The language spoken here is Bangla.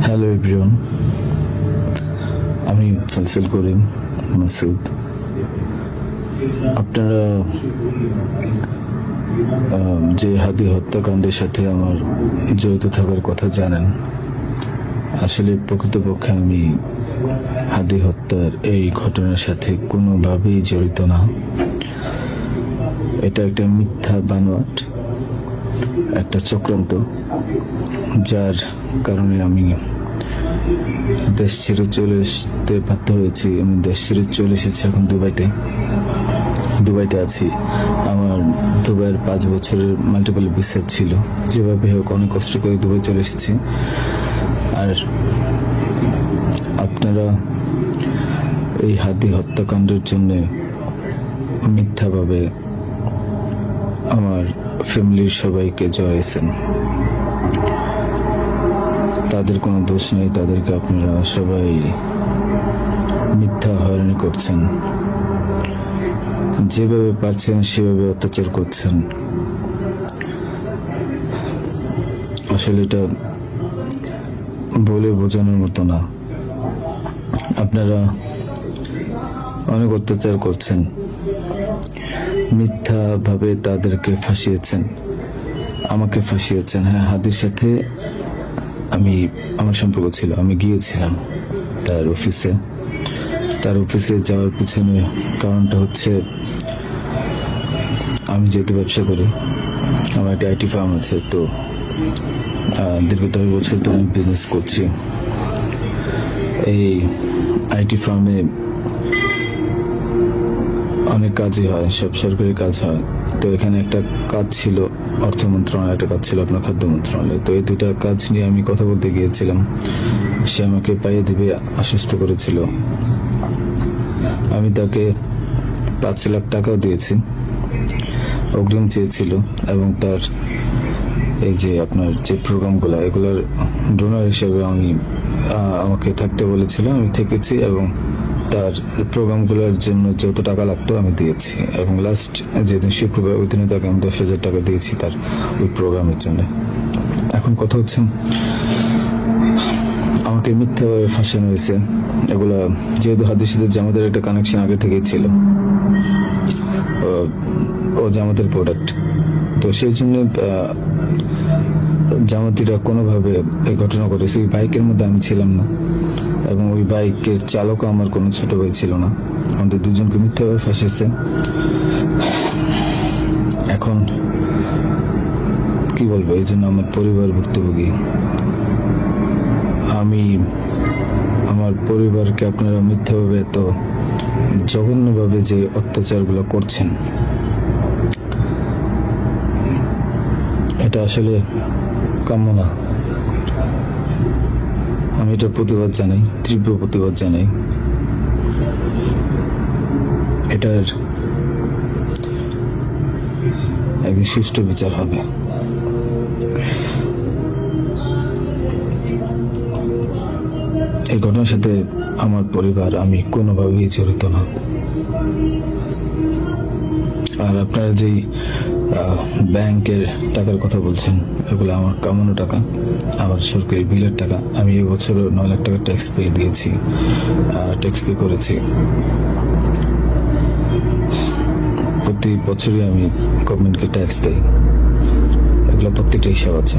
হ্যালো এভরিওয়ান, আমি ফয়সাল করিম মাসুদ। আপনারা যে হাদি হত্যাকাণ্ডের সাথে আমার জড়িত থাকার কথা জানেন। আসলে প্রকৃতপক্ষে আমি হাদি হত্যার এই ঘটনার সাথে কোনোভাবেই জড়িত না। এটা একটা মিথ্যা বানোয়াট, একটা চক্রান্ত, যার কারণে আমি দেশ ছেড়ে চলে আসতে বাধ্য হয়েছি। আমি দেশ ছেড়ে চলে এসেছি, এখন দুবাইতে আছি। আমার দুবাইয়ের 5 বছরের মাল্টিপল ভিসা ছিল। যেভাবে হোক অনেক কষ্ট করে দুবাই চলে এসেছি। আর আপনারা এই হাদি হত্যাকাণ্ডের জন্য মিথ্যাভাবে আমার ফ্যামিলির সবাইকে জড়াইছেন। তাদের কোনো দোষ নেই, তাদেরকে আপনারা সবাই মিথ্যা হয়রানি করছেন। যেভাবে পারছেন সেভাবে অত্যাচার করছেন। আসলে এটা বলে বোঝানোর মতো না। আপনারা অনেক অত্যাচার করছেন, মিথ্যা ভাবে তাদেরকে ফাঁসিয়েছেন, আমাকে ফাঁসিয়েছেন। হ্যাঁ, হাদির সাথে আমার সম্পর্ক ছিল। আমি গিয়েছিলাম তার অফিসে যাওয়ার পিছনে কারণটা হচ্ছে, আমি যেহেতু ব্যবসা করি, আমার একটা আইটি ফার্ম আছে। তো দীর্ঘ 10 বছর তো আমি বিজনেস করছি। এই আইটি ফার্মে অনেক কাজই হয়, সব সরকারি কাজ হয়। তো এখানে একটা কাজ ছিল অর্থ মন্ত্রণালয়, একটা কাজ ছিল আপনার খাদ্য মন্ত্রণালয়। তো এই দুইটা কাজ নিয়ে আমি কথা বলতে গিয়েছিলাম। সে আমাকে পাইয়ে দিবে আশ্বস্ত করেছিল। আমি তাকে 5 লাখ টাকাও দিয়েছি, অগ্রিম চেয়েছিল। এবং তার এই যে আপনার যে প্রোগ্রামগুলো, এগুলোর ডোনার হিসেবে আমাকে থাকতে বলেছিল। আমি থেকেছি এবং তার প্রোগ্রামগুলোর জন্য যত টাকা লাগতো আমি দিয়েছি। এবং লাস্ট যেদিন শুক্রবার, ওই দিনে তাকে আমি 10,000 টাকা দিয়েছি তার ওই প্রোগ্রামের জন্য। এখন কথা হচ্ছে, আমাকে মিথ্যাভাবে ফাঁসানো হয়েছে। এগুলা যেহেতু হাদির সাথে জামাতের একটা কানেকশন আগে থেকেই ছিল, ও জামাতের প্রোডাক্ট। তো সেই জন্য জামাতিরা কোনোভাবে এই ঘটনা ঘটেছে। ওই বাইকের মধ্যে আমি ছিলাম না, এবং ওই বাইকের চালকও আমার কোনো ছোট ভাই ছিল না। আমাদের দুজনকে মিথ্যাভাবে ফাঁসিয়েছে। এখন কি বলবো, এই জন্য আমার পরিবার ভুক্তভোগী। আমার পরিবারকে আপনারা মিথ্যাভাবে এত জঘন্যভাবে যে অত্যাচারগুলো করছেন, এটা আসলে কাম্য না। আমি এটা প্রতিবাদ জানাই, তীব্র প্রতিবাদ জানাই। এটার একদিন সুষ্ঠু বিচার হবে। এই ঘটনার সাথে আমার পরিবার, আমি কোনোভাবেই জড়িত না। আর আপনারা যেই ব্যাংকের টাকার কথা বলছেন, এগুলো আমার কামানো টাকা, আমার সরকারি বিলের টাকা। আমি এবছরও 9 লাখ টাকা ট্যাক্স পে করেছি। প্রতি বছরই আমি গভর্নমেন্টকে ট্যাক্স দিই। এগুলো প্রত্যেকটা হিসাব আছে।